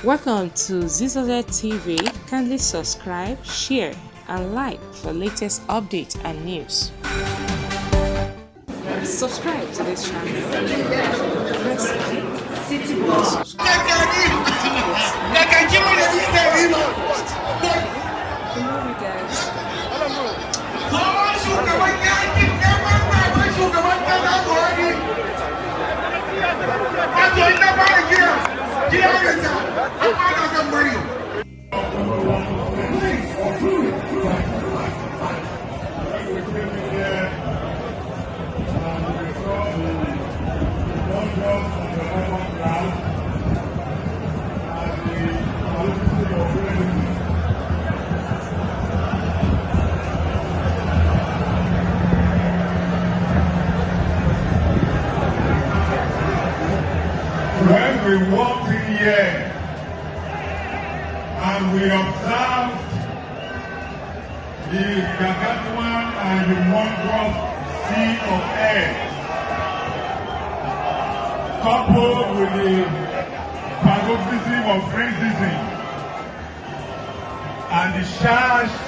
Welcome to Zisodel TV. Kindly subscribe, share, and like for latest updates and news. Subscribe to this channel. Press like, subscribe. When we walked in here and we observed the gargantuan and humongous sea of air, coupled with the paroxysm of racism and the charge